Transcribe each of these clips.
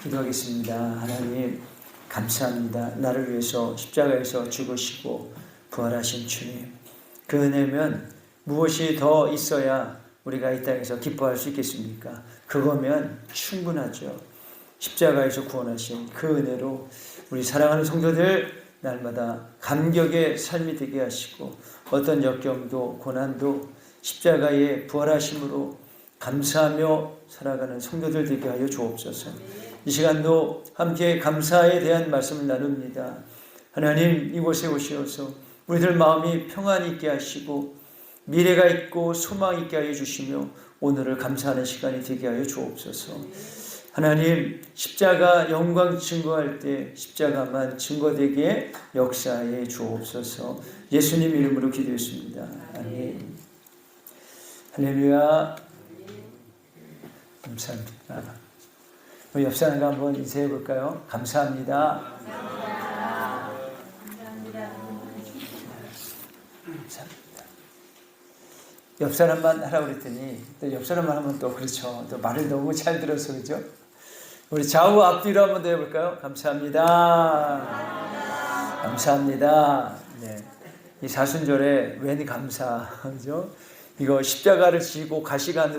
기도하겠습니다. 하나님 감사합니다. 나를 위해서 십자가에서 죽으시고 부활하신 주님, 그 은혜면 무엇이 더 있어야 우리가 이 땅에서 기뻐할 수 있겠습니까? 그거면 충분하죠. 십자가에서 구원하신 그 은혜로 우리 사랑하는 성도들 날마다 감격의 삶이 되게 하시고, 어떤 역경도 고난도 십자가의 부활하심으로 감사하며 살아가는 성도들 되게 하여 주옵소서. 이 시간도 함께 감사에 대한 말씀을 나눕니다. 하나님, 이곳에 오시어서 우리들 마음이 평안히 있게 하시고 미래가 있고 소망이 있게 하여 주시며 오늘을 감사하는 시간이 되게 하여 주옵소서. 하나님, 십자가 영광 증거할 때 십자가만 증거되게 역사해 주옵소서. 예수님 이름으로 기도했습니다. 아멘. 할렐루야. 감사합니다. 우리 옆 사람과 한번 인사해 볼까요? 감사합니다. 감사합니다. 감사합니다. 옆 사람만 하라고 그랬더니 또 옆 사람만 하면 또 그렇죠. 또 말을 너무 잘 들어서 그죠? 우리 좌우 앞뒤로 한번 더 해볼까요? 감사합니다. 감사합니다. 네. 이 사순절에 웬 감사, 그죠? 이거 십자가를 지고 가시관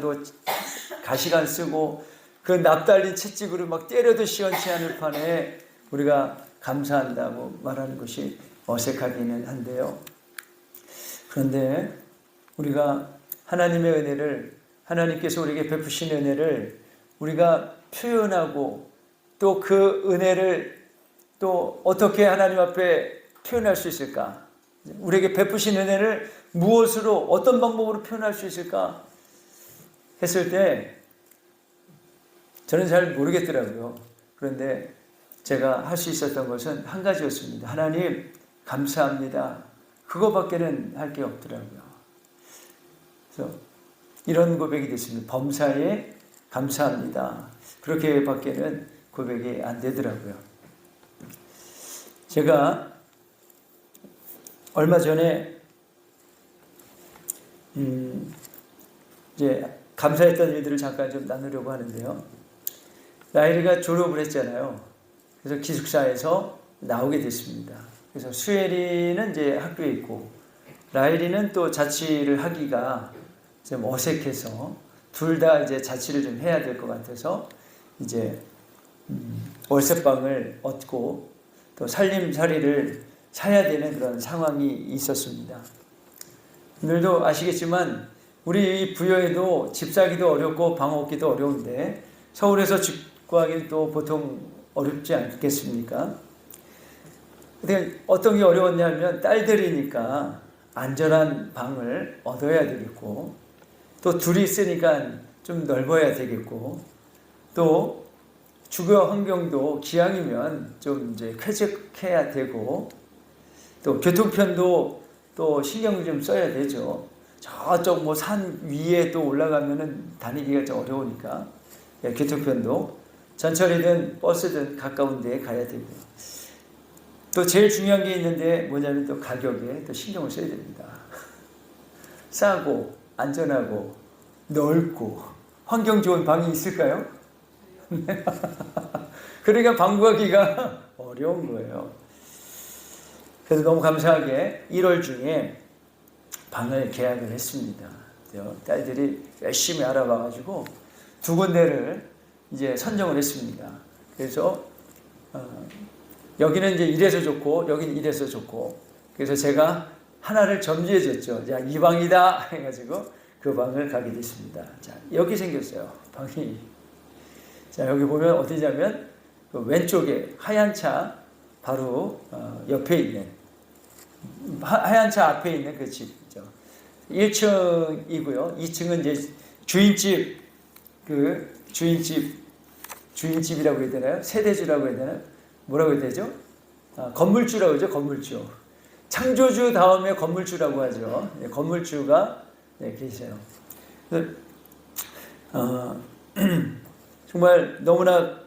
쓰고 그 납달린 채찍으로 막 때려도 시원치 않을 판에 우리가 감사한다고 말하는 것이 어색하기는 한데요. 그런데 우리가 하나님의 은혜를, 하나님께서 우리에게 베푸신 은혜를 우리가 표현하고 또 그 은혜를 또 어떻게 하나님 앞에 표현할 수 있을까? 우리에게 베푸신 은혜를 무엇으로, 어떤 방법으로 표현할 수 있을까? 했을 때 저는 잘 모르겠더라고요. 그런데 제가 할 수 있었던 것은 한 가지였습니다. 하나님 감사합니다. 그거밖에는 할 게 없더라고요. 그래서 이런 고백이 됐습니다. 범사에 감사합니다. 그렇게밖에는 고백이 안 되더라고요. 제가 얼마 전에 이제 감사했던 일들을 잠깐 좀 나누려고 하는데요. 라일이가 졸업을 했잖아요. 그래서 기숙사에서 나오게 됐습니다. 그래서 수혜리는 이제 학교에 있고 라일이는 또 자취를 하기가 좀 어색해서 둘 다 이제 자취를 좀 해야 될 것 같아서 이제 월세방을 얻고 또 살림살이를 사야 되는 그런 상황이 있었습니다. 오늘도 아시겠지만 우리 부여에도 집 사기도 어렵고 방 얻기도 어려운데 서울에서 집 구하기는 또 보통 어렵지 않겠습니까? 근데 어떤 게 어려웠냐면 딸들이니까 안전한 방을 얻어야 되겠고 또 둘이 있으니까 좀 넓어야 되겠고 또 주거 환경도 기왕이면 좀 이제 쾌적해야 되고 또 교통편도 또 신경을 좀 써야 되죠. 저쪽 뭐 산 위에 또 올라가면은 다니기가 좀 어려우니까 교통편도 전철이든 버스든 가까운 데에 가야 되고 또 제일 중요한 게 있는데 뭐냐면 또 가격에 또 신경을 써야 됩니다. 싸고 안전하고 넓고 환경 좋은 방이 있을까요? 그러니까 방 구하기가 어려운 거예요. 그래서 너무 감사하게 1월 중에 방을 계약을 했습니다. 딸들이 열심히 알아봐가지고 2군데를 이제 선정을 했습니다. 그래서 여기는 이제 이래서 좋고 여기는 이래서 좋고 그래서 제가 하나를 점지해 줬죠. 자, 이 방이다 해가지고 그 방을 가게 됐습니다. 자, 여기 생겼어요. 방이. 자, 여기 보면 어디냐면 그 왼쪽에 하얀 차 바로 옆에 있는 하얀 차 앞에 있는 그 집이죠. 1층이고요. 2층은 이제 주인집 주인집이라고 해야 되나요? 세대주라고 해야 되나요? 뭐라고 해야 되죠? 건물주라고 하죠. 건물주. 창조주 다음에 건물주라고 하죠. 네, 건물주가 계세요. 정말 너무나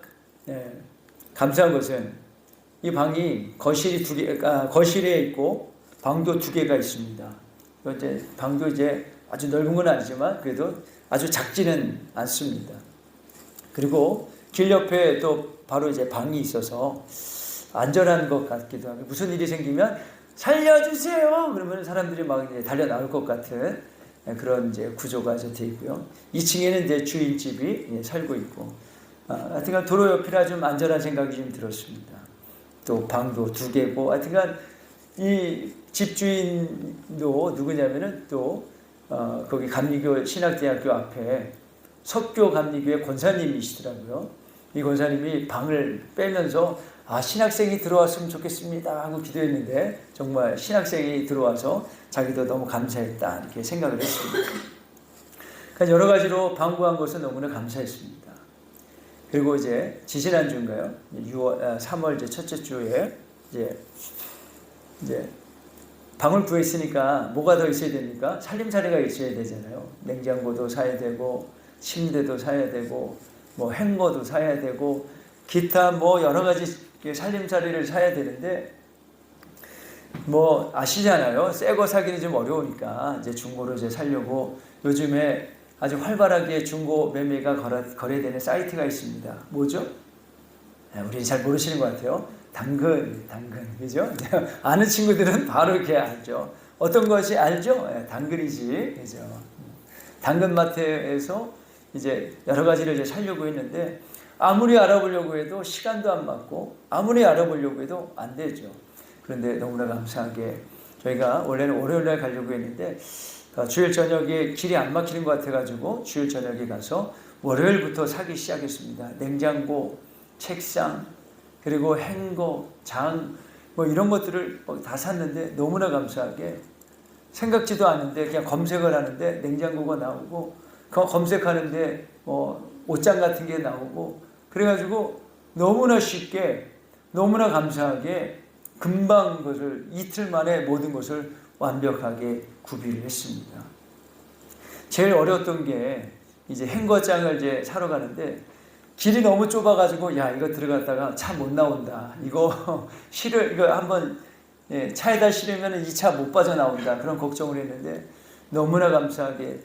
감사한 것은 이 방이 거실에 있고 방도 2개가 있습니다. 이제 방도 이제 아주 넓은 건 아니지만 그래도 아주 작지는 않습니다. 그리고 길 옆에 또 바로 이제 방이 있어서 안전한 것 같기도 하고, 무슨 일이 생기면 살려주세요! 그러면 사람들이 막 이제 달려 나올 것 같은 그런 이제 구조가 되어 있고요. 2층에는 이제 주인집이 살고 있고, 하여튼간 도로 옆이라 좀 안전한 생각이 좀 들었습니다. 또 방도 2개고, 하여튼간 이 집주인도 누구냐면은 또 거기 감리교 신학대학교 앞에 석교 감리교의 권사님이시더라고요. 이 권사님이 방을 빼면서 신학생이 들어왔으면 좋겠습니다 하고 기도했는데, 정말 신학생이 들어와서 자기도 너무 감사했다 이렇게 생각을 했습니다. 그러니까 여러 가지로 방구한 것은 너무나 감사했습니다. 그리고 이제 지지난주인가요? 3월 이제 첫째 주에 이제 방을 구했으니까 뭐가 더 있어야 됩니까? 살림살이가 있어야 되잖아요. 냉장고도 사야 되고, 침대도 사야 되고, 뭐 행거도 사야 되고, 기타 뭐 여러 가지 살림살이를 사야 되는데, 뭐 아시잖아요. 새 거 사기는 좀 어려우니까 이제 중고로 이제 살려고 요즘에 아주 활발하게 중고 매매가 거래되는 사이트가 있습니다. 뭐죠? 우리는 잘 모르시는 것 같아요. 당근, 그죠? 아는 친구들은 바로 이렇게 알죠. 어떤 것이 알죠? 당근이지, 그죠? 당근마트에서 이제 여러 가지를 이제 살려고 했는데, 아무리 알아보려고 해도 시간도 안 맞고, 아무리 알아보려고 해도 안 되죠. 그런데 너무나 감사하게 저희가 원래는 월요일날 가려고 했는데, 주일 저녁에 길이 안 막히는 것 같아가지고 주일 저녁에 가서 월요일부터 사기 시작했습니다. 냉장고, 책상, 그리고 행거, 장, 뭐 이런 것들을 다 샀는데, 너무나 감사하게 생각지도 않은데 그냥 검색을 하는데 냉장고가 나오고, 검색하는데 옷장 같은 게 나오고, 그래가지고 너무나 쉽게, 너무나 감사하게 금방 것을 이틀 만에 모든 것을 완벽하게 구비를 했습니다. 제일 어려웠던 게 이제 행거장을 이제 사러 가는데, 길이 너무 좁아가지고 이거 들어갔다가 차 못 나온다. 이거 한번 차에다 실으면 이 차 못 빠져나온다. 그런 걱정을 했는데, 너무나 감사하게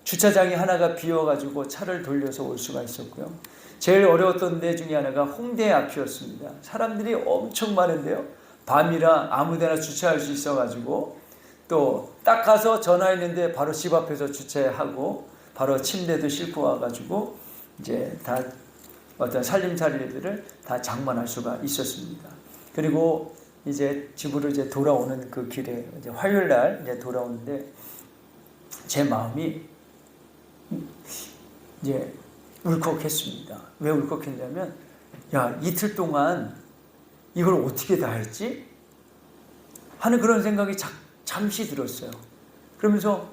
주차장이 하나가 비어가지고 차를 돌려서 올 수가 있었고요. 제일 어려웠던 데 중에 하나가 홍대 앞이었습니다. 사람들이 엄청 많은데요. 밤이라 아무데나 주차할 수 있어가지고, 또 딱 가서 전화했는데 바로 집 앞에서 주차하고 바로 침대도 싣고 와가지고 이제 다 어떤 살림살이들을 다 장만할 수가 있었습니다. 그리고 이제 집으로 이제 돌아오는 그 길에 이제 화요일 날 이제 돌아오는데, 제 마음이 이제 울컥했습니다. 왜 울컥했냐면, 이틀 동안 이걸 어떻게 다 했지? 하는 그런 생각이 잠시 들었어요. 그러면서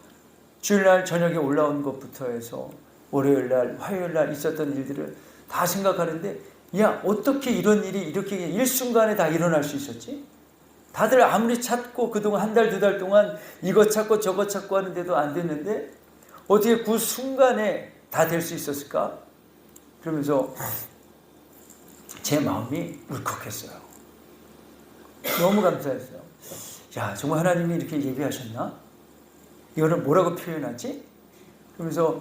주일날 저녁에 올라온 것부터 해서 월요일날, 화요일날 있었던 일들을 다 생각하는데, 어떻게 이런 일이 이렇게 일순간에 다 일어날 수 있었지? 다들 아무리 찾고 그동안 1달, 2달 동안 이것 찾고 저것 찾고 하는데도 안 됐는데, 어떻게 그 순간에 다 될 수 있었을까? 그러면서 제 마음이 울컥했어요. 너무 감사했어요. 정말 하나님이 이렇게 예비하셨나? 이거를 뭐라고 표현하지? 그러면서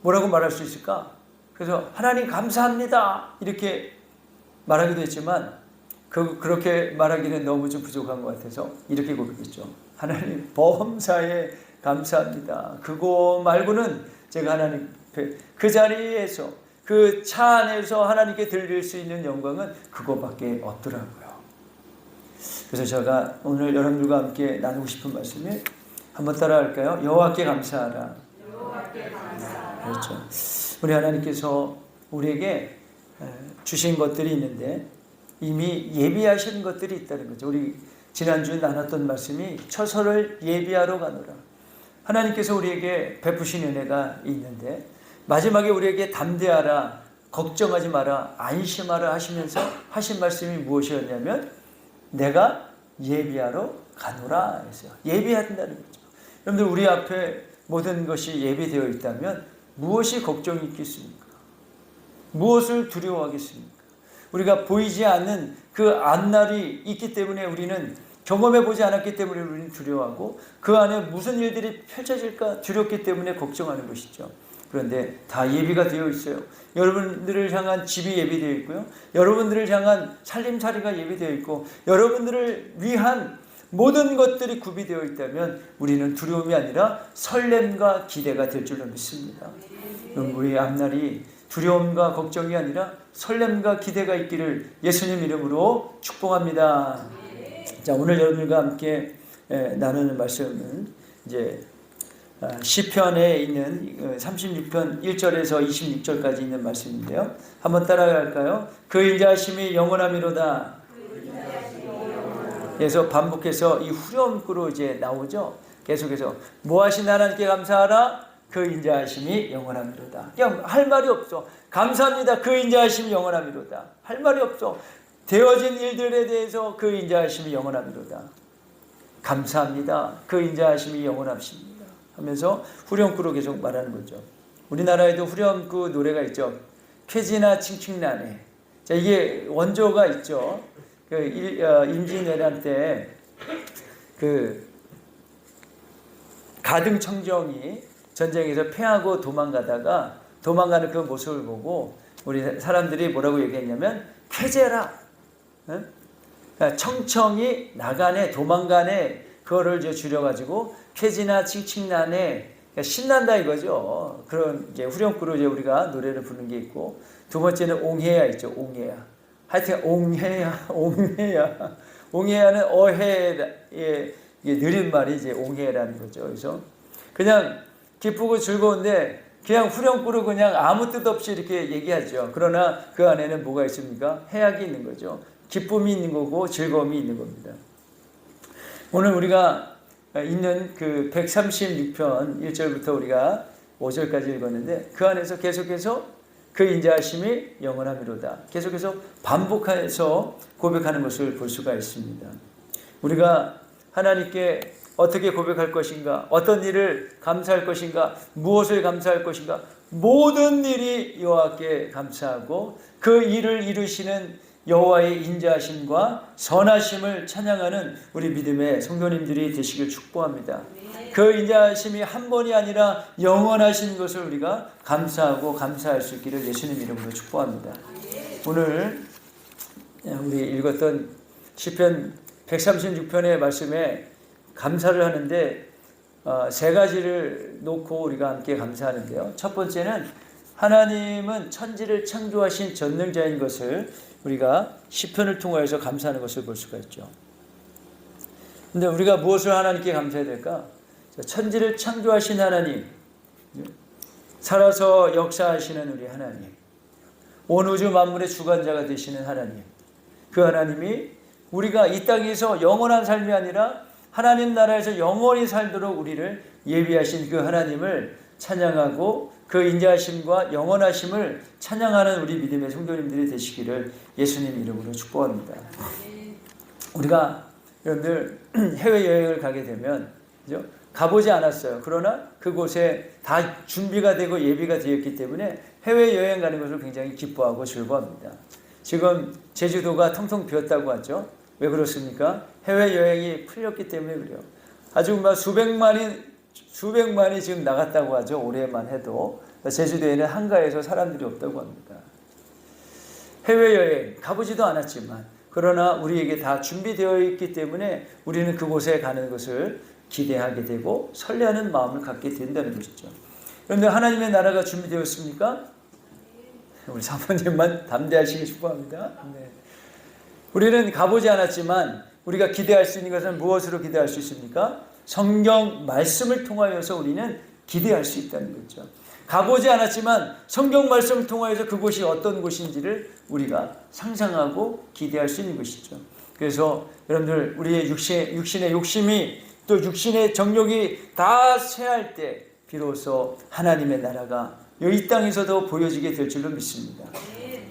뭐라고 말할 수 있을까? 그래서 하나님 감사합니다 이렇게 말하기도 했지만, 그렇게 말하기는 너무 좀 부족한 것 같아서 이렇게 고백했죠. 하나님 범사에 감사합니다. 그거 말고는 제가 하나님 그 자리에서, 그 차 안에서 하나님께 드릴 수 있는 영광은 그거밖에 없더라고요. 그래서 제가 오늘 여러분들과 함께 나누고 싶은 말씀을 한번 따라할까요? 여호와께 감사하라. 그렇죠. 우리 하나님께서 우리에게 주신 것들이 있는데, 이미 예비하신 것들이 있다는 거죠. 우리 지난주에 나눴던 말씀이 처소를 예비하러 가노라. 하나님께서 우리에게 베푸신 은혜가 있는데, 마지막에 우리에게 담대하라, 걱정하지 마라, 안심하라 하시면서 하신 말씀이 무엇이었냐면, 내가 예비하러 가노라 했어요. 예비한다는 거죠. 여러분들, 우리 앞에 모든 것이 예비되어 있다면 무엇이 걱정이 있겠습니까? 무엇을 두려워하겠습니까? 우리가 보이지 않는 그 앞날이 있기 때문에, 우리는 경험해보지 않았기 때문에 우리는 두려워하고, 그 안에 무슨 일들이 펼쳐질까 두렵기 때문에 걱정하는 것이죠. 그런데 다 예비가 되어 있어요. 여러분들을 향한 집이 예비되어 있고요. 여러분들을 향한 살림살이가 예비되어 있고 여러분들을 위한 모든 것들이 구비되어 있다면 우리는 두려움이 아니라 설렘과 기대가 될 줄로 믿습니다. 우리의 앞날이 두려움과 걱정이 아니라 설렘과 기대가 있기를 예수님 이름으로 축복합니다. 자, 오늘 여러분과 함께 나누는 말씀은 이제 시편에 있는 36편 1절에서 26절까지 있는 말씀인데요. 한번 따라갈까요? 그 인자하심이 영원하미로다. 그래서 반복해서 이 후렴구로 이제 나오죠. 계속해서 무하신 하나님께 감사하라. 그 인자하심이 영원하미로다. 그냥 할 말이 없어. 감사합니다. 그 인자하심이 영원하미로다. 할 말이 없어. 되어진 일들에 대해서 그 인자하심이 영원하미로다. 감사합니다. 그 인자하심이 영원하십니다. 하면서 후렴구로 계속 말하는 거죠. 우리나라에도 후렴구 노래가 있죠. 쾌지나 칭칭나네. 자, 이게 원조가 있죠. 임진왜란 때 가등청정이 전쟁에서 패하고 도망가는 그 모습을 보고 우리 사람들이 뭐라고 얘기했냐면 쾌제라. 그러니까 청청이 나가네 도망가네 그거를 이제 줄여가지고 쾌지나 칭칭나네 그러니까 신난다 이거죠. 그런 이제 후렴구로 이제 우리가 노래를 부르는 게 있고 두 번째는 옹해야 있죠. 옹해야. 하여튼 옹해야는 어해의 느린 말이 이제 옹해라는 거죠. 그래서 그냥 기쁘고 즐거운데 그냥 후렴구로 그냥 아무 뜻 없이 이렇게 얘기하죠. 그러나 그 안에는 뭐가 있습니까? 해악이 있는 거죠. 기쁨이 있는 거고 즐거움이 있는 겁니다. 오늘 우리가 있는 그 136편 1절부터 우리가 5절까지 읽었는데 그 안에서 계속해서 그 인자하심이 영원하미로다. 계속해서 반복해서 고백하는 것을 볼 수가 있습니다. 우리가 하나님께 어떻게 고백할 것인가, 어떤 일을 감사할 것인가, 무엇을 감사할 것인가, 모든 일이 여호와께 감사하고 그 일을 이루시는 여호와의 인자하심과 선하심을 찬양하는 우리 믿음의 성도님들이 되시길 축복합니다. 그 인자하심이 한 번이 아니라 영원하신 것을 우리가 감사하고 감사할 수 있기를 예수님 이름으로 축복합니다. 오늘 우리 읽었던 시편 136편의 말씀에 감사를 하는데 세 가지를 놓고 우리가 함께 감사하는데요. 첫 번째는 하나님은 천지를 창조하신 전능자인 것을 우리가 시편을 통하여서 감사하는 것을 볼 수가 있죠. 그런데 우리가 무엇을 하나님께 감사해야 될까? 천지를 창조하신 하나님, 살아서 역사하시는 우리 하나님, 온 우주 만물의 주관자가 되시는 하나님, 그 하나님이 우리가 이 땅에서 영원한 삶이 아니라 하나님 나라에서 영원히 살도록 우리를 예비하신 그 하나님을 찬양하고 그 인자하심과 영원하심을 찬양하는 우리 믿음의 성도님들이 되시기를 예수님 이름으로 축복합니다. 우리가 여러분들 해외여행을 가게 되면 그죠? 가보지 않았어요. 그러나 그곳에 다 준비가 되고 예비가 되었기 때문에 해외여행 가는 것을 굉장히 기뻐하고 즐거워합니다. 지금 제주도가 텅텅 비었다고 하죠. 왜 그렇습니까? 해외여행이 풀렸기 때문에 그래요. 아주 막 수백만이 지금 나갔다고 하죠. 올해만 해도. 제주도에는 한가해서 사람들이 없다고 합니다. 해외여행 가보지도 않았지만 그러나 우리에게 다 준비되어 있기 때문에 우리는 그곳에 가는 것을 기대하게 되고 설레하는 마음을 갖게 된다는 것이죠. 그런데 하나님의 나라가 준비되었습니까? 우리 사모님만 담대하시기 축복합니다. 네. 우리는 가보지 않았지만 우리가 기대할 수 있는 것은 무엇으로 기대할 수 있습니까? 성경 말씀을 통하여서 우리는 기대할 수 있다는 거죠. 가보지 않았지만 성경 말씀을 통하여서 그곳이 어떤 곳인지를 우리가 상상하고 기대할 수 있는 것이죠. 그래서 여러분들 우리의 육신의 욕심이 또 육신의 정욕이 다 쇠할 때 비로소 하나님의 나라가 이 땅에서도 보여지게 될 줄로 믿습니다.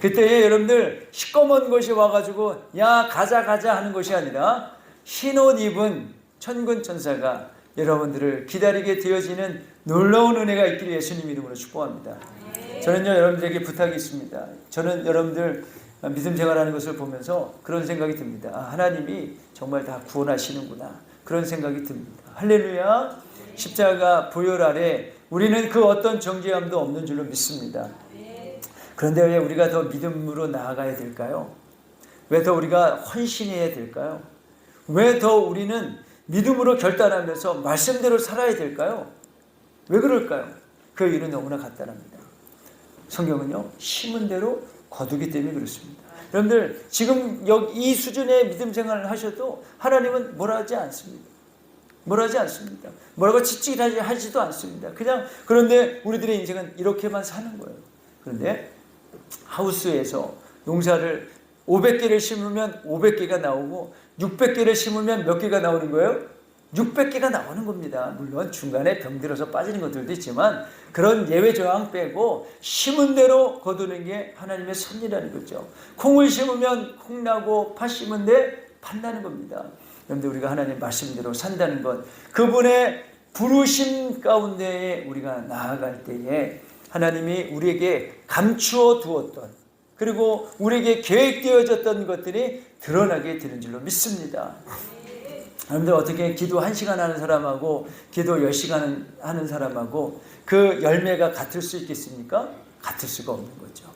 그때에 여러분들 시꺼먼 것이 와가지고 야 가자 하는 것이 아니라 흰 옷 입은 천군 천사가 여러분들을 기다리게 되어지는 놀라운 은혜가 있기를 예수님 이름으로 축복합니다. 저는요 여러분들에게 부탁이 있습니다. 저는 여러분들 믿음 생활하는 것을 보면서 그런 생각이 듭니다. 하나님이 정말 다 구원하시는구나 그런 생각이 듭니다. 할렐루야. 십자가 보혈 아래 우리는 그 어떤 정죄함도 없는 줄로 믿습니다. 그런데 왜 우리가 더 믿음으로 나아가야 될까요? 왜 더 우리가 헌신해야 될까요? 왜 더 우리는 믿음으로 결단하면서 말씀대로 살아야 될까요? 왜 그럴까요? 그 이유는 너무나 간단합니다. 성경은요, 심은 대로 거두기 때문에 그렇습니다. 여러분들 지금 이 수준의 믿음 생활을 하셔도 하나님은 뭐라 하지 않습니다. 뭐라 하지 않습니다. 뭐라고 지적하지도 않습니다. 그냥 그런데 우리들의 인생은 이렇게만 사는 거예요. 그런데 하우스에서 농사를 500개를 심으면 500개가 나오고 600개를 심으면 몇 개가 나오는 거예요? 600개가 나오는 겁니다. 물론 중간에 병들어서 빠지는 것들도 있지만 그런 예외 조항 빼고 심은 대로 거두는 게 하나님의 섭리라는 거죠. 콩을 심으면 콩 나고 팥 심은데 팥 나는 겁니다. 그런데 우리가 하나님 말씀대로 산다는 것, 그분의 부르심 가운데에 우리가 나아갈 때에 하나님이 우리에게 감추어 두었던, 그리고 우리에게 계획되어졌던 것들이 드러나게 되는 줄로 믿습니다. 여러분들 어떻게 기도 1시간 하는 사람하고 기도 10시간 하는 사람하고 그 열매가 같을 수 있겠습니까? 같을 수가 없는 거죠.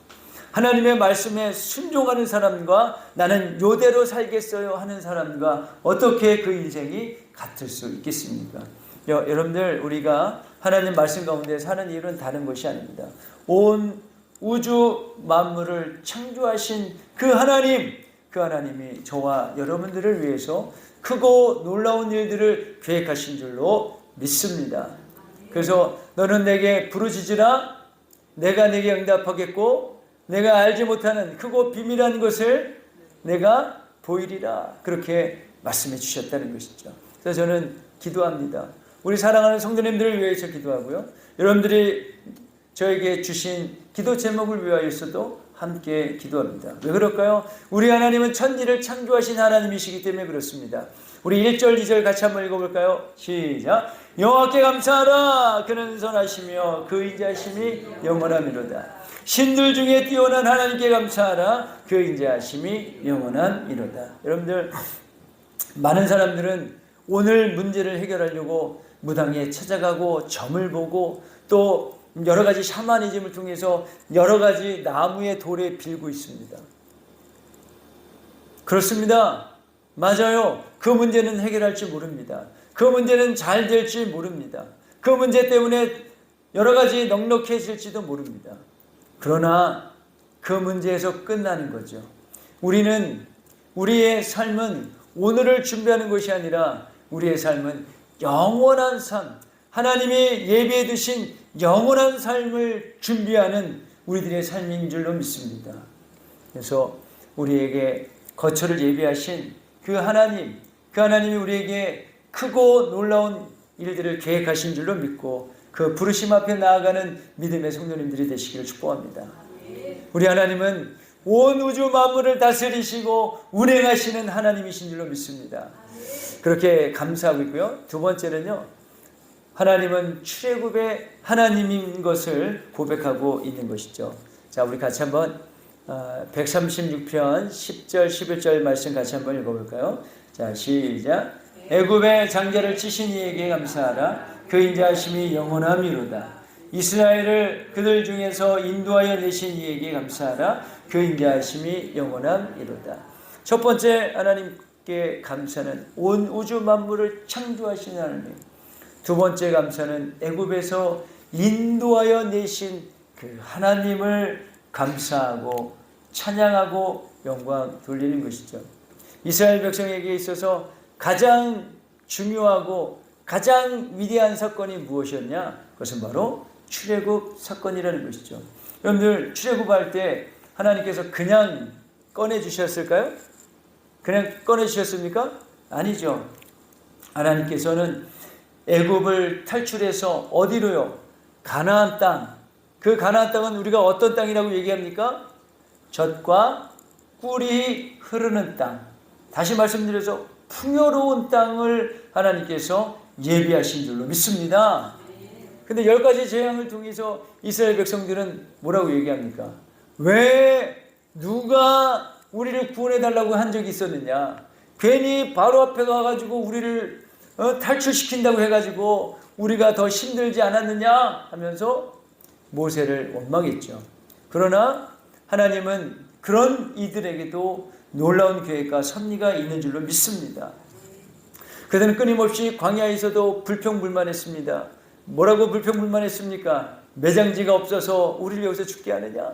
하나님의 말씀에 순종하는 사람과 나는 요대로 살겠어요 하는 사람과 어떻게 그 인생이 같을 수 있겠습니까? 여러분들 우리가 하나님 말씀 가운데 사는 일은 다른 것이 아닙니다. 온 우주 만물을 창조하신 그 하나님이 저와 여러분들을 위해서 크고 놀라운 일들을 계획하신 줄로 믿습니다. 그래서 너는 내게 부르짖으라, 내가 내게 응답하겠고 내가 알지 못하는 크고 비밀한 것을 내가 보이리라, 그렇게 말씀해 주셨다는 것이죠. 그래서 저는 기도합니다. 우리 사랑하는 성도님들을 위해서 기도하고요, 여러분들이 저에게 주신 기도 제목을 위하여서도 함께 기도합니다. 왜 그럴까요? 우리 하나님은 천지를 창조하신 하나님이시기 때문에 그렇습니다. 우리 1절 2절 같이 한번 읽어볼까요? 시작. 여호와께 감사하라. 그는 선하시며 그 인자하심이 영원함이로다. 신들 중에 뛰어난 하나님께 감사하라. 그 인자하심이 영원함이로다. 여러분들, 많은 사람들은 오늘 문제를 해결하려고 무당에 찾아가고 점을 보고 또 여러 가지 샤머니즘을 통해서 여러 가지 나무의 돌에 빌고 있습니다. 그렇습니다. 맞아요. 그 문제는 해결할지 모릅니다. 그 문제는 잘 될지 모릅니다. 그 문제 때문에 여러 가지 넉넉해질지도 모릅니다. 그러나 그 문제에서 끝나는 거죠. 우리의 삶은 오늘을 준비하는 것이 아니라 우리의 삶은 영원한 삶, 하나님이 예비해 두신 영원한 삶을 준비하는 우리들의 삶인 줄로 믿습니다. 그래서 우리에게 거처를 예비하신 그 하나님이 우리에게 크고 놀라운 일들을 계획하신 줄로 믿고 그 부르심 앞에 나아가는 믿음의 성도님들이 되시기를 축복합니다. 우리 하나님은 온 우주 만물을 다스리시고 운행하시는 하나님이신 줄로 믿습니다. 그렇게 감사하고 있고요. 두 번째는요, 하나님은 출애굽의 하나님인 것을 고백하고 있는 것이죠. 자, 우리 같이 한번 136편 10절 11절 말씀 같이 한번 읽어볼까요? 자, 시작. 애굽의 장자를 치신 이에게 감사하라. 그 인자하심이 영원함이로다. 이스라엘을 그들 중에서 인도하여 내신 이에게 감사하라. 그 인자하심이 영원함이로다. 첫 번째 하나님께 감사는 온 우주 만물을 창조하신 하나님. 두 번째 감사는 애굽에서 인도하여 내신 그 하나님을 감사하고 찬양하고 영광 돌리는 것이죠. 이스라엘 백성에게 있어서 가장 중요하고 가장 위대한 사건이 무엇이었냐? 그것은 바로 출애굽 사건이라는 것이죠. 여러분들, 출애굽할 때 하나님께서 그냥 꺼내주셨을까요? 그냥 꺼내주셨습니까? 아니죠. 하나님께서는 애굽을 탈출해서 어디로요? 가나안 땅. 그 가나안 땅은 우리가 어떤 땅이라고 얘기합니까? 젖과 꿀이 흐르는 땅. 다시 말씀드려서 풍요로운 땅을 하나님께서 예비하신 줄로 믿습니다. 근데 10가지 재앙을 통해서 이스라엘 백성들은 뭐라고 얘기합니까? 왜 누가 우리를 구원해달라고 한 적이 있었느냐? 괜히 바로 앞에 가가지고 우리를 탈출시킨다고 해가지고 우리가 더 힘들지 않았느냐 하면서 모세를 원망했죠. 그러나 하나님은 그런 이들에게도 놀라운 계획과 섭리가 있는 줄로 믿습니다. 그들은 끊임없이 광야에서도 불평불만했습니다. 뭐라고 불평불만했습니까? 매장지가 없어서 우리를 여기서 죽게 하느냐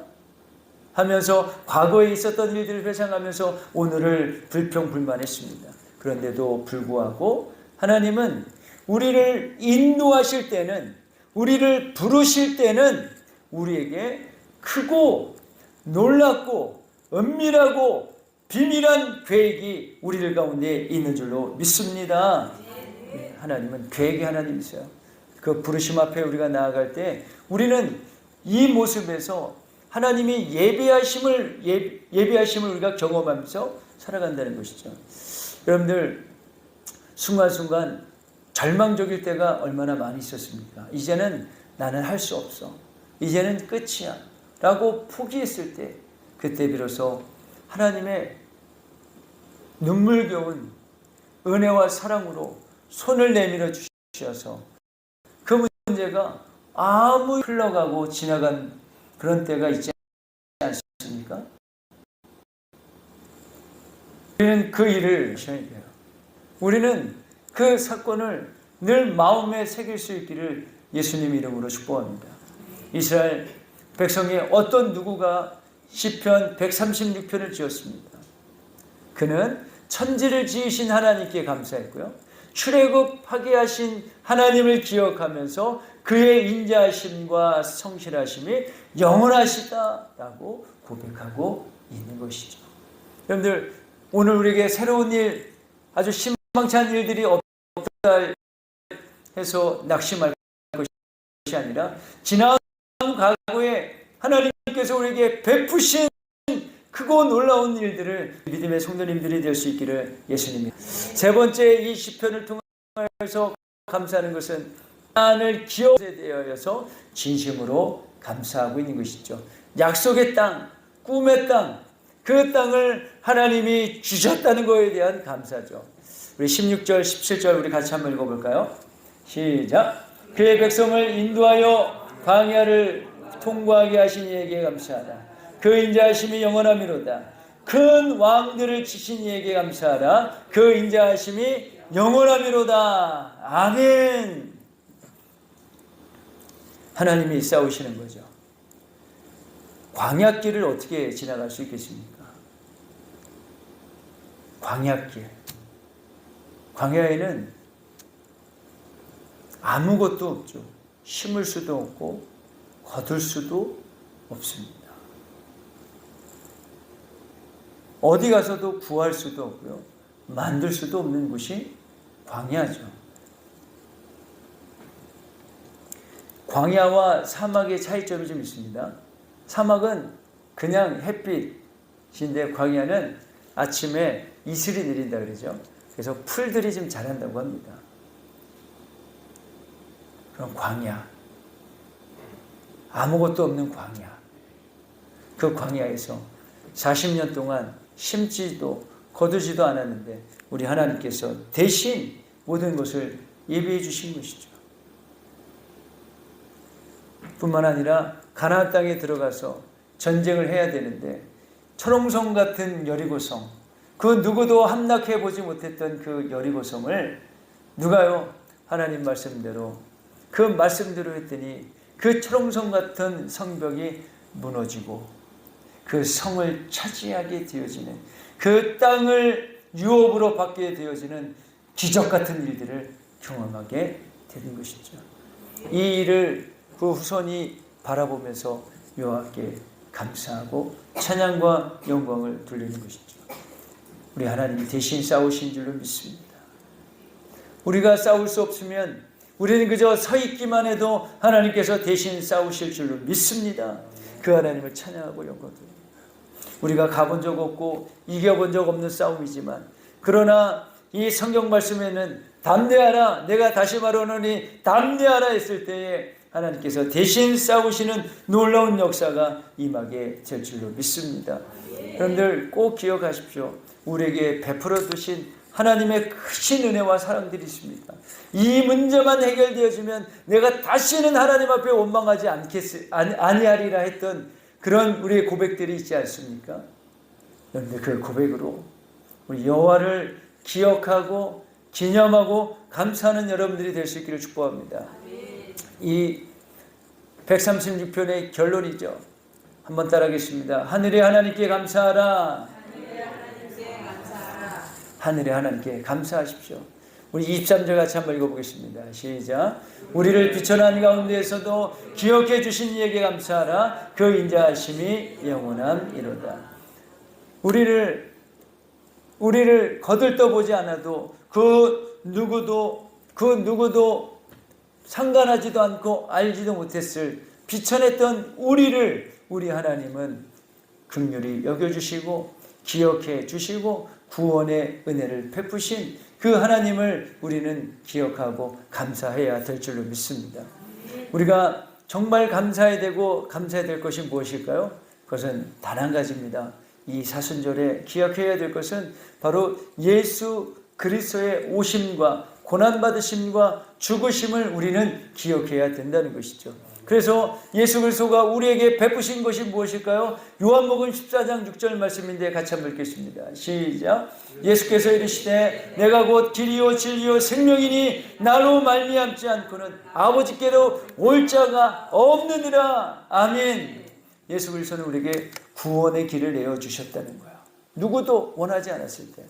하면서 과거에 있었던 일들을 회상하면서 오늘을 불평불만했습니다. 그런데도 불구하고 하나님은 우리를 인도하실 때는, 우리를 부르실 때는 우리에게 크고 놀랍고 은밀하고 비밀한 계획이 우리들 가운데 있는 줄로 믿습니다. 하나님은 계획의 하나님이세요. 그 부르심 앞에 우리가 나아갈 때 우리는 이 모습에서 하나님이 예비하심을 우리가 경험하면서 살아간다는 것이죠. 여러분들 순간순간 절망적일 때가 얼마나 많이 있었습니까? 이제는 나는 할 수 없어, 이제는 끝이야 라고 포기했을 때, 그때 비로소 하나님의 눈물겨운 은혜와 사랑으로 손을 내밀어 주셔서 그 문제가 아무 흘러가고 지나간 그런 때가 있지 않습니까? 우리는 그 일을 하셔야 돼요. 우리는 그 사건을 늘 마음에 새길 수 있기를 예수님 이름으로 축복합니다. 이스라엘 백성의 어떤 누구가 시편 136편을 지었습니다. 그는 천지를 지으신 하나님께 감사했고요, 출애굽하게 하신 하나님을 기억하면서 그의 인자하심과 성실하심이 영원하시다라고 고백하고 있는 것이죠. 여러분들 오늘 우리에게 새로운 일, 아주 희망찬 일들이 없다 해서 낙심할 것이 아니라 지난 과거에 하나님께서 우리에게 베푸신 크고 놀라운 일들을 믿음의 성도님들이 될 수 있기를 예수님이. 세 번째, 이 시편을 통해서 감사하는 것은 하나님을 기억에 대하여서 진심으로 감사하고 있는 것이죠. 약속의 땅, 꿈의 땅, 그 땅을 하나님이 주셨다는 것에 대한 감사죠. 우리 16절, 17절 우리 같이 한번 읽어볼까요? 시작. 그의 백성을 인도하여 광야를 통과하게 하신 이에게 감사하라. 그 인자하심이 영원하미로다. 큰 왕들을 치신 이에게 감사하라. 그 인자하심이 영원하미로다. 아멘. 하나님이 싸우시는 거죠. 광야길을 어떻게 지나갈 수 있겠습니까? 광야길. 광야에는 아무것도 없죠. 심을 수도 없고 거둘 수도 없습니다. 어디 가서도 구할 수도 없고요, 만들 수도 없는 곳이 광야죠. 광야와 사막의 차이점이 좀 있습니다. 사막은 그냥 햇빛인데 광야는 아침에 이슬이 내린다 그러죠. 그래서 풀들이 좀 자란다고 합니다. 그럼 광야, 아무것도 없는 광야, 그 광야에서 40년 동안 심지도 거두지도 않았는데 우리 하나님께서 대신 모든 것을 예비해 주신 것이죠. 뿐만 아니라 가나안 땅에 들어가서 전쟁을 해야 되는데 철옹성 같은 여리고성, 그 누구도 함락해 보지 못했던 그 여리고성을 누가요? 하나님 말씀대로, 그 말씀대로 했더니 그 철옹성 같은 성벽이 무너지고 그 성을 차지하게 되어지는, 그 땅을 유업으로 받게 되어지는 기적 같은 일들을 경험하게 되는 것이죠. 이 일을 그 후손이 바라보면서 여호와께 감사하고 찬양과 영광을 돌리는 것이죠. 우리 하나님이 대신 싸우신 줄로 믿습니다. 우리가 싸울 수 없으면 우리는 그저 서 있기만 해도 하나님께서 대신 싸우실 줄로 믿습니다. 그 하나님을 찬양하고 영광 돌립니다. 우리가 가본 적 없고 이겨본 적 없는 싸움이지만, 그러나 이 성경 말씀에는 담대하라, 내가 다시 말하노니 담대하라 했을 때에 하나님께서 대신 싸우시는 놀라운 역사가 임하게 될 줄로 믿습니다. 여러분들 꼭 기억하십시오. 우리에게 베풀어 두신 하나님의 크신 은혜와 사랑들이 있습니다. 이 문제만 해결되어지면 내가 다시는 하나님 앞에 원망하지 아니하리라 했던 그런 우리의 고백들이 있지 않습니까? 그런데 그 고백으로 우리 여호와를 기억하고 기념하고 감사하는 여러분들이 될 수 있기를 축복합니다. 이 136편의 결론이죠. 한번 따라하겠습니다. 하늘의 하나님께 감사하라. 하늘의 하나님께 감사하십시오. 우리 23절 같이 한번 읽어보겠습니다. 시작. 우리를 비천한 가운데에서도 기억해 주신 이에게 감사하라. 그 인자하심이 영원함이로다. 우리를 거들떠보지 않아도 그 누구도 상관하지도 않고 알지도 못했을 비천했던 우리 하나님은 긍휼히 여겨주시고 기억해 주시고 구원의 은혜를 베푸신 그 하나님을 우리는 기억하고 감사해야 될 줄로 믿습니다. 우리가 정말 감사해야 되고 감사해야 될 것이 무엇일까요? 그것은 단 한 가지입니다. 이 사순절에 기억해야 될 것은 바로 예수 그리스도의 오심과 고난받으심과 죽으심을 우리는 기억해야 된다는 것이죠. 그래서 예수 그리스도가 우리에게 베푸신 것이 무엇일까요? 요한복음 14장 6절 말씀인데 같이 한번 읽겠습니다. 시작. 예수께서 이르시되 내가 곧 길이요 진리요 생명이니 나로 말미암지 않고는 아버지께로 올 자가 없느니라. 아멘. 예수 그리스도는 우리에게 구원의 길을 내어주셨다는 거예요. 누구도 원하지 않았을 때,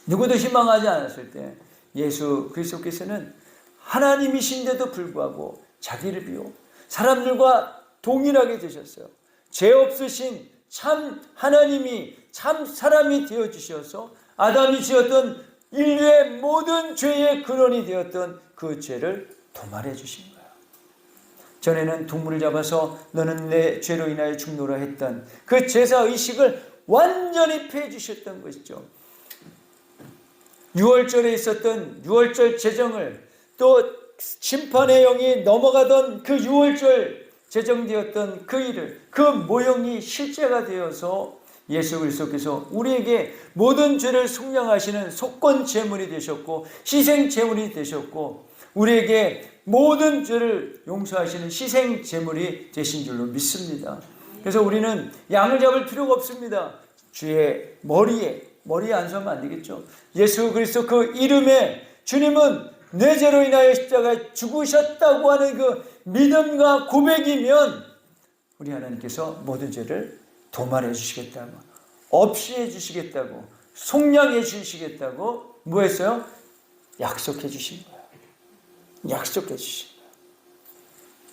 누구도 희망하지 않았을 때 예수 그리스도께서는 하나님이신데도 불구하고 자기를 비워 사람들과 동일하게 되셨어요. 죄 없으신 참 하나님이 참 사람이 되어주셔서 아담이 지었던 인류의 모든 죄의 근원이 되었던 그 죄를 도말해 주신 거예요. 전에는 동물을 잡아서 너는 내 죄로 인하여 죽노라 했던 그 제사의식을 완전히 폐해 주셨던 것이죠. 6월절에 있었던 6월절 제정을 또 심판의 영이 넘어가던 그 6월절 제정되었던 그 일을 그 모형이 실제가 되어서 예수 그리스도께서 우리에게 모든 죄를 속량하시는 속건 제물이 되셨고 희생 제물이 되셨고 우리에게 모든 죄를 용서하시는 희생 제물이 되신 줄로 믿습니다. 그래서 우리는 양을 잡을 필요가 없습니다. 주의 머리에 안 서면 안 되겠죠. 예수 그리스도 그 이름에 주님은 내 죄로 인하여 십자가에 죽으셨다고 하는 그 믿음과 고백이면 우리 하나님께서 모든 죄를 도말해 주시겠다고, 없이 해 주시겠다고, 속량해 주시겠다고 뭐 했어요? 약속해 주신 거예요. 약속해 주신 거예요.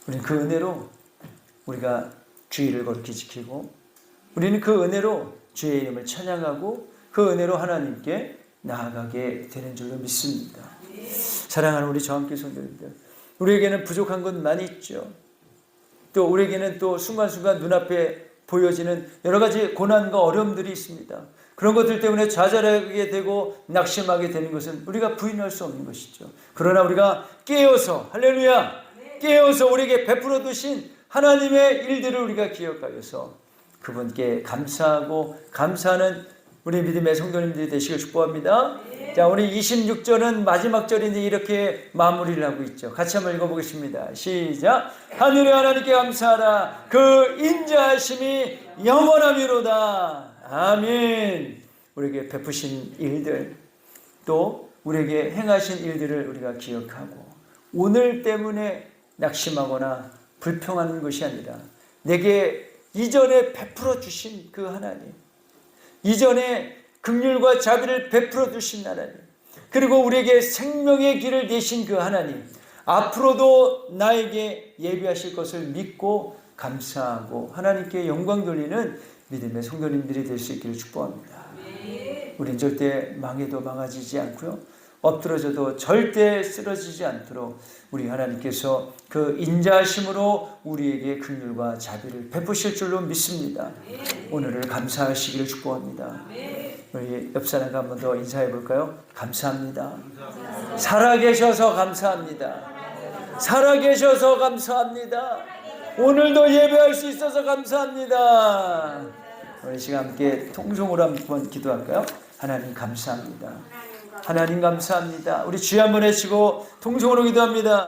우리는 그 은혜로 우리가 주의를 거룩히 지키고 우리는 그 은혜로 주의 이름을 찬양하고 그 은혜로 하나님께 나아가게 되는 줄로 믿습니다. 사랑하는 우리 저함께 성도님들, 우리에게는 부족한 건 많이 있죠. 또 우리에게는 또 순간순간 눈앞에 보여지는 여러 가지 고난과 어려움들이 있습니다. 그런 것들 때문에 좌절하게 되고 낙심하게 되는 것은 우리가 부인할 수 없는 것이죠. 그러나 우리가 깨어서, 할렐루야, 깨어서 우리에게 베풀어 두신 하나님의 일들을 우리가 기억하여서 그분께 감사하고 감사하는 우리 믿음의 성도님들이 되시길 축복합니다. 자, 우리 26절은 마지막 절인데 이렇게 마무리를 하고 있죠. 같이 한번 읽어보겠습니다. 시작. 하늘의 하나님께 감사하라. 그 인자하심이 영원함이로다. 아멘. 우리에게 베푸신 일들, 또 우리에게 행하신 일들을 우리가 기억하고 오늘 때문에 낙심하거나 불평하는 것이 아니라 내게 이전에 베풀어 주신 그 하나님, 이전에 긍휼과 자비를 베풀어 주신 하나님, 그리고 우리에게 생명의 길을 내신 그 하나님, 앞으로도 나에게 예비하실 것을 믿고 감사하고 하나님께 영광 돌리는 믿음의 성도님들이 될 수 있기를 축복합니다. 우린 절대 망해도 망가지지 않고요, 엎드러져도 절대 쓰러지지 않도록 우리 하나님께서 그 인자하심으로 우리에게 긍휼과 자비를 베푸실 줄로 믿습니다. 오늘을 감사하시기를 축복합니다. 우리 옆 사람과 한 번 더 인사해 볼까요? 감사합니다. 살아계셔서 감사합니다. 살아계셔서 감사합니다. 오늘도 예배할 수 있어서 감사합니다. 우리 시간 함께 통성으로 한번 기도할까요? 하나님 감사합니다. 하나님 감사합니다. 우리 주여 한번 해치고 통성으로 기도합니다.